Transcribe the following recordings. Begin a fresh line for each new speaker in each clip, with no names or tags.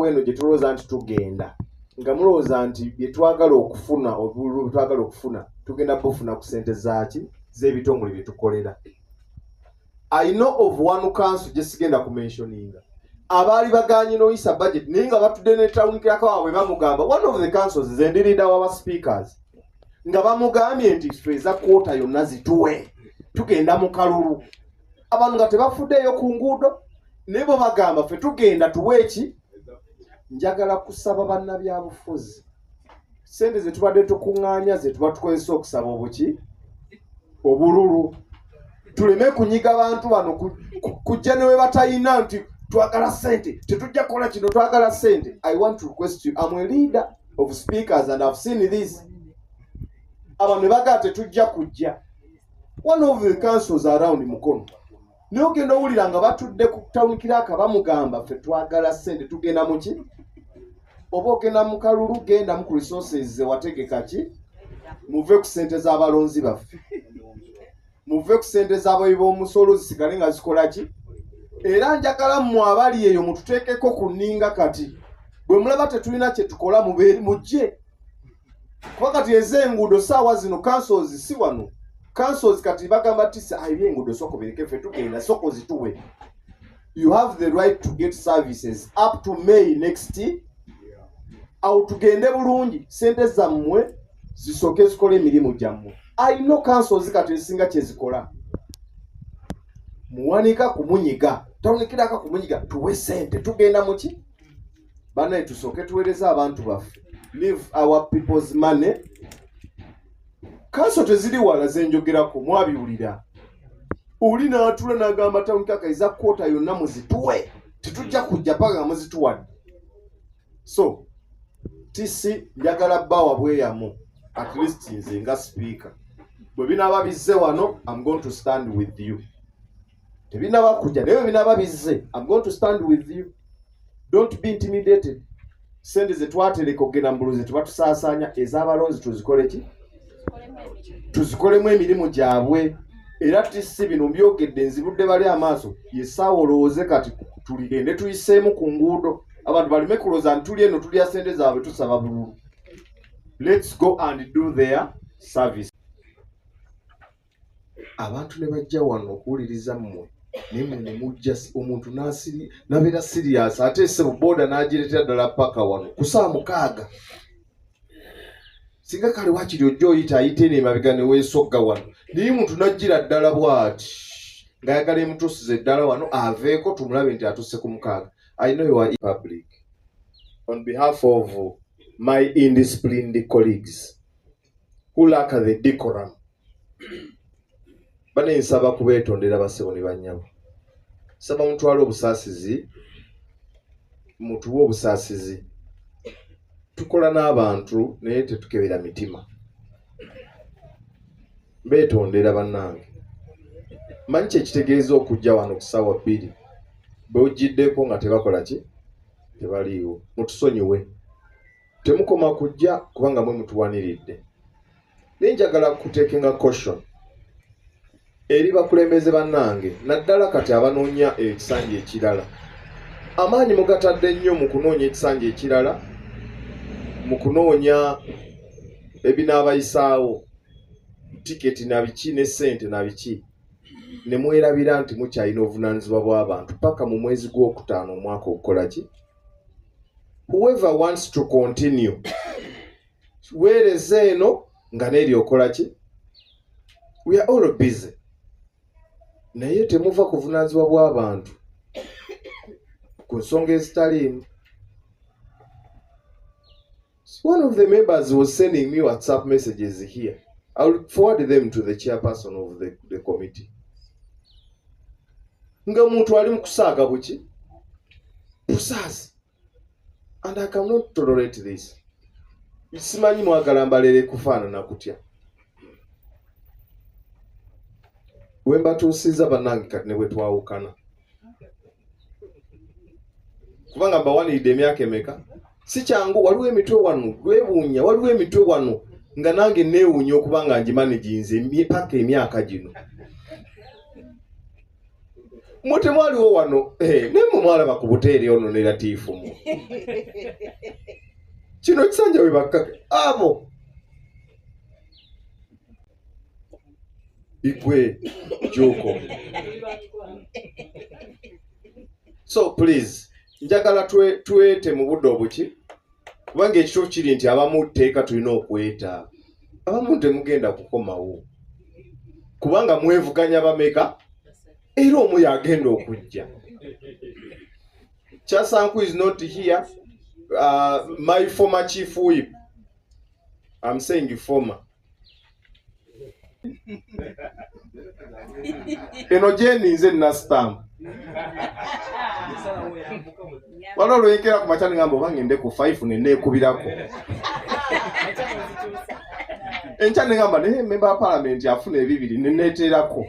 eno gye tulowooza nti tugenda nga mulowooza nti bye twagala okufuna obululu bye twagala okufuna tugenda bufuna ku ssente zaaki z'ebitongole bye tukolera. I know of one council gye sigenda ku mentioninga abaali baganye n'oyisa budget naye nga batudde ne tawunikirako waabwe bamugamba one of the councils zendirida waba speakers nga bamugambye nti ffe eza kwota yonna zituwe tugenda mu kalulu abantu nga tebafuddeeyo ku nguudo naye bo bagamba ffe tugenda tuwe eki. Njagala kusaba bannabyabufuzi ssente ze tubadde tukuŋŋaanya ze tuba tukozesa okusaba obuki obululu tuleme kunyiga abantu bano kujja ne we batayina nti twagala ssente tetujja kukola kino twagala ssente. I want to request you, I'm a leader of speakers and I've seen this. Abantu ne bagala tetujja kujja one of the councils around Mukono naye ogenda owulira nga batudde ku tawunikiraka bamugamba ffe twagala ssente tugenda mu ki oba ogenda mu kalulu genda mu ku resources ze wategeka ki muve ku ssente z'abalonzi baffe muve ku ssente z'abayi b'omusolo zisigale nga zikola ki. Era njagala mmwe abali eyo mututeekeko ku nninga kati bwe mulaba tetulina kye tukola mujje kuba kati ez'enguudo saawa zino councils si wano councils kati bagamba ti enguudo soko bireke ffe tugenda soko zituwe. You have the right to get services up to May next year. Awo tugende bulungi ssente zammwe zisooke zikola emirimu gyammwe. I know councils kati ezisinga kye zikola muwanika kumunyiga tawunikiraka kumunyiga tuwe ssente tugenda mu ki banaye tusooke tuweereza abantu baffe leave our people's money. Council teziri wala zenjogerako mwabiwulira oli n'atula n'agamba tawunikiraka eza kwota yonna muzituwe tetujja kujja paka nga muzituwadde. So tisi njagala bbawa bweyamu at least nze nga speaker bwe binaaba bizze wano I'm going to stand with you. Tebinaba kujja naye binaba bizze I'm going to stand with you. Don't be intimidated. Sente ze twatereka okugenda mu buluzi tebatusaasaanya ez'abalonzi tuzikole ki tuzikolemu emirimu gyabwe. Era tisi bino mbyogedde nzibudde bali amaaso yesaawa olowooze kati tuligende tuyiseemu ku nguudo abantu baleme kulooza nti tuli eno tulya ssente zaabwe tusaba bululu. Let's go and do their service. Abantu ne bajja wano okuwuliriza mmwe naye mmwe ne mujja omuntu nabeera sirias ate essebo booda n'agireetera ddala paka wano ku saa 6. Singa kale wakiri ojja oyita ayite n'emabega ne weesogga wano naye muntu n'ajjira ddala bw'ati ng'ayagala emutuusize ddala wano aveeko tumulabe nti atuuse ku 6. I know you are in public. On behalf of my indisciplined colleagues who lack the decorum, bane nsaba kubeetondera basebo ne bannyabo. Saba mutwale obusaasizi, mutuwe obusaasizi. Tukola n'abantu naye tetukebera mitima. Beetondera bannange. Manyi kye kitegeeza okujja wano ku ssaawa 2 bwe ojjiddeko nga tebakola ki tebaliiwo. Mutusonyiwe. Temukoma kujja kubanga mwe mutuwaniridde. Naye njagala kuteekenga caution eri bakulembeze bannange naddala kati abanoonya ekisanja ekirala. Amaanyi mugatadde nnyo mu kunoonya ekisanja ekirala, mu kunoonya ebinaabayisaawo tiketi na biki ne ssente na biki, ne mwerabira nti mukyalina obuvunaanyizibwa bw'abantu paka mu mwezi gw'okutaano omwaka okukola ki. Whoever wants to continue weereza eno nga neeri okola ki. We are all busy. Naye temuva kuvunaanyizibwa bw'abantu ku nsonga ezitaliimu. One of the members was sending me WhatsApp messages here. I will forward them to the chairperson of the committee. Nga muntu ali mu kusaaga buki busaasi. And I cannot tolerate this. Simanyi mwagala mbalere kufaanana kutya. Bwe mbatuusiza bannange kati ne bwe twawukana. Kubanga mbawaniridde emyaka emeka. Si kyangu waliwo emitwe wano lwebuunya waliwo emitwe wano nga nange neewuunya okuba nga njimaniginze paka emyaka gino. Mute mwaliwo wano ne mumwalaba ku buteeri ono ne Latifu mu kino kisanja we bakkake abo ikwe joko. So please njagala tuwete mu budde obuki kubanga ekiro kiri nti abamu tteeka tulina okweta abamu temugenda kukomawo kubanga mwevuganya bameka era omu yagenda okujja. Kyasanku is not here. My former chief whip, I'm saying former. Eno jeni nze na stamp. Wano lwekera ku machani ngambo bangende ku 5 nene kubirako. Enchane ngamba ne member of parliament afune ebibiri neneterako.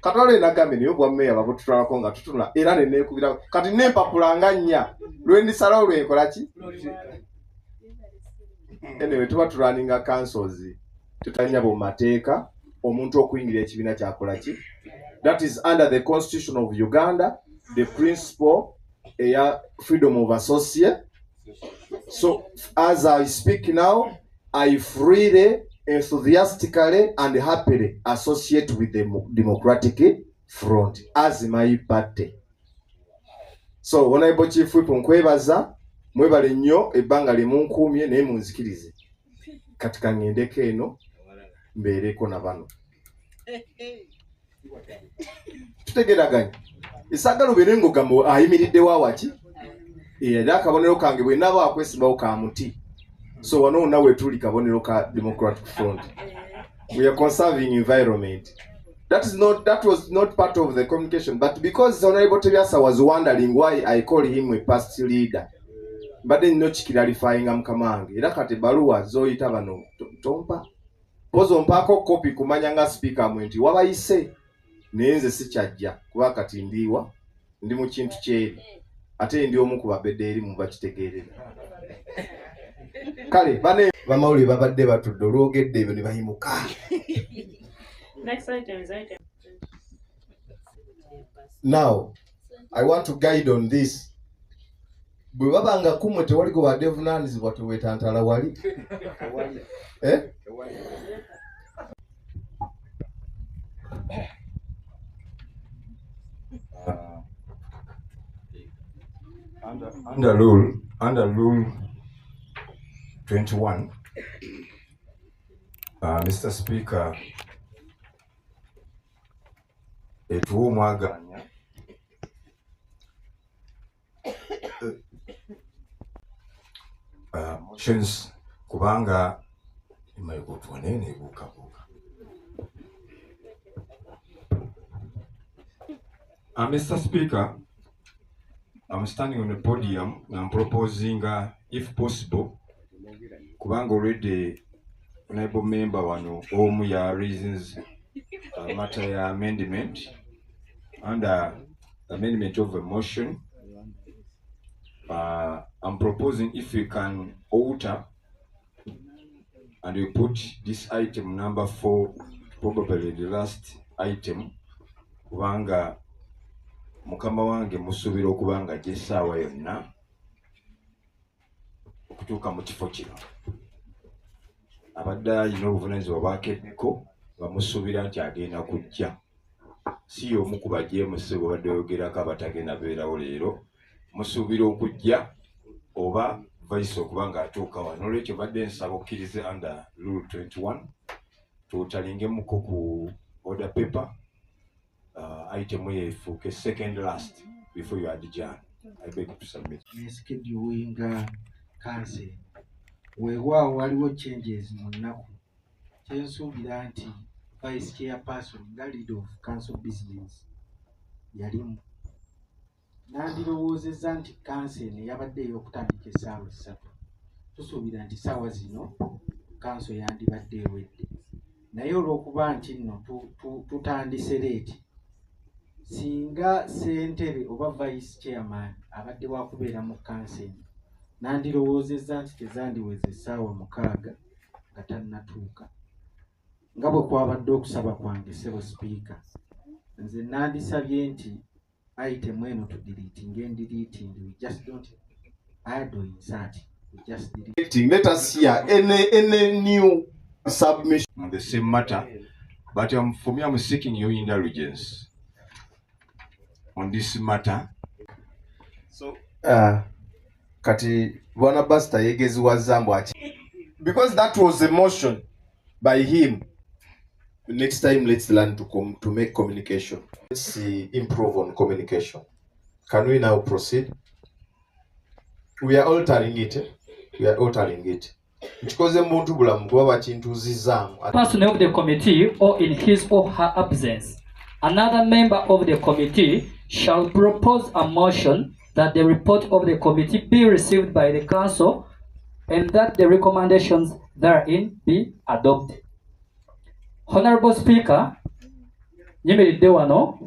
Katwale nagambe niyo bwa meya babutulako nga tutula era nene kubirako. Kati nempapulanga nnya. Lwendi sala lwenkola ki? Anyway, tuba tulaninga councils. Tutanya bo mateeka omuntu okuyingira ekibiina kyakola ki? That is under the Constitution of Uganda, the principle freedom of association. So as I speak now, I freely, enthusiastically and happily associate with the Democratic Front as my party. So honorable chief whip nkwebaza mwebale nnyo ebbanga limunkuumye naye munzikirize katika ngendeko eno mbeereko na bano tutegeraganya esagala obeere ng'ogamba ayimiriddewo awaki era akabonero kange bwe naba akwesimbawo ka muti. So wano nawe tuli kabonero ka Democratic Front. We are conserving environment. That was not part of the communication, but because Honorable Tebiasa was wondering why I call him a past leader, but then no clarifying amkamange. Era kati baluwa zoyita bano tompa. Pozo mpako copy kumanyanga speaker mwenti wabayise nenze sikyajja kuba kati ndiwa ndi mu kintu kyeri ate ndi omu ku babedde eri mu bakitegeerera. Kale bane bamawuli babadde batudde olwogedde ebyo ne bayimuka.
Next item is item.
Now, I want to guide on this. Bwe babanga kumwe tewali gwe badevunaanyizibwa tuwetantala wali.
Under rule 21, Mr. Speaker, etuwomwaganya motions kubanga imayikotwanene ebukabuka. Mr. Speaker, I'm standing on the podium and I'm proposing, if possible, kubanga already honorable member wano omu ya reasons matter ya amendment under amendment of a motion. I'm proposing if we can alter and we put this item number 4, probably the last item, kubanga mukama wange musubira okubanga jesaawa yonna okutuuka mu kifo kino. Abadde alina obuvunaanyizibwa bwakeddeko bamusuubira nti agenda kujja. Si y'omu ku ba JMC bwe badde bogerako abatagenda beerawo leero. Musuubira okujja oba vice okuba ng'atuuka wano. Olwekyo badde nsaba okkirize under rule 21 tuutalingemuko ku order paper item efuuke second last before you adjourn. I beg to submit.
Scheduling council weewaawo waliwo changes mu nnaku kyensuubira nti vice chairperson nga leader of council business yalimu nandirowoozezza nti council yabadde ey'okutandika essaawa 3 tusuubira nti ssaawa zino council yandibadde ewedde naye olw'okuba nti nno tutandise leeti singa ssentebe oba vice chairman abadde wakubeera mu council nandirowoozezza nti tezandiweze essaawa 6 nga tannatuuka nga bwe kwabadde okusaba kwange ssebo speaker nze nandisabye nti item eno tudeleting endeleting, we just don't add or insert, we just delete.
Let us hear any new submission
on the same matter, but for me, I'm seeking your indulgence on this matter.
So kati Bwana Buster yegeziwaza mbwaki, because that was a motion by him. Next time, let's learn to make communication. Let's improve on communication. Can we now proceed? We are altering it. We are altering it. Because the
person of the committee, or in his or her absence, another member of the committee shall propose a motion that the report of the committee be received by the council and that the recommendations therein be adopted. Honorable Speaker, nyimiridde wano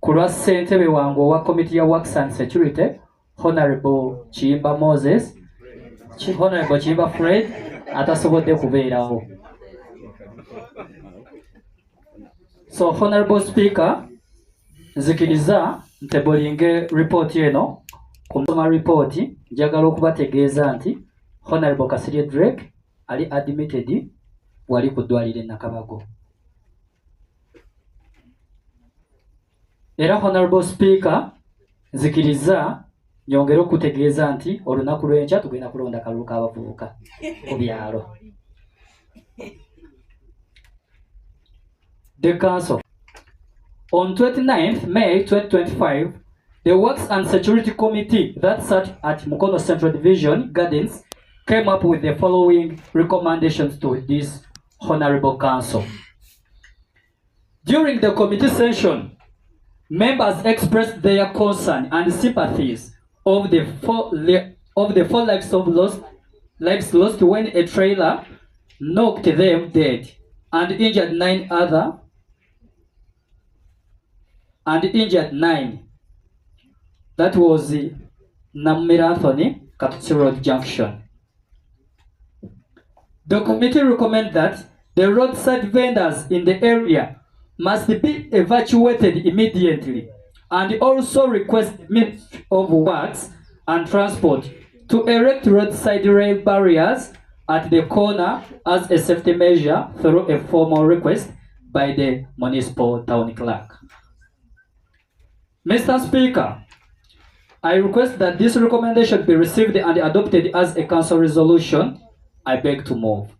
ku lwa ssentebe wange owa Committee ya Works and Security, Honorable Kiyimba Moses, Honorable Kiyimba Fred atasobodde kubeerawo. So Honorable Speaker, nzikiriza ntebolinge report eno kusoma report, njagala okubategeeza nti Honorable Kasirye Drake ali admitted wali ku ddwaliro e Nakabago. Era Honorable Speaker, nzikiriza nyongera okutegeeza nti olunaku lw'enkya tugenda kulonda kalulu k'abavubuka ku byalo. The Council. On 29th May 2025, the Works and Security Committee that sat at Mukono Central Division Gardens came up with the following recommendations to this Honorable Council. During the committee session, members expressed their concern and sympathies of the four lives lost when a trailer knocked them dead and injured nine. That was Namirathoni, Katutsi Road Junction. The committee recommends that the roadside vendors in the area must be evacuated immediately and also request the Ministry of Works and Transport to erect roadside rail barriers at the corner as a safety measure through a formal request by the municipal town clerk. Mr. Speaker, I request that this recommendation be received and adopted as a council resolution. I beg to move.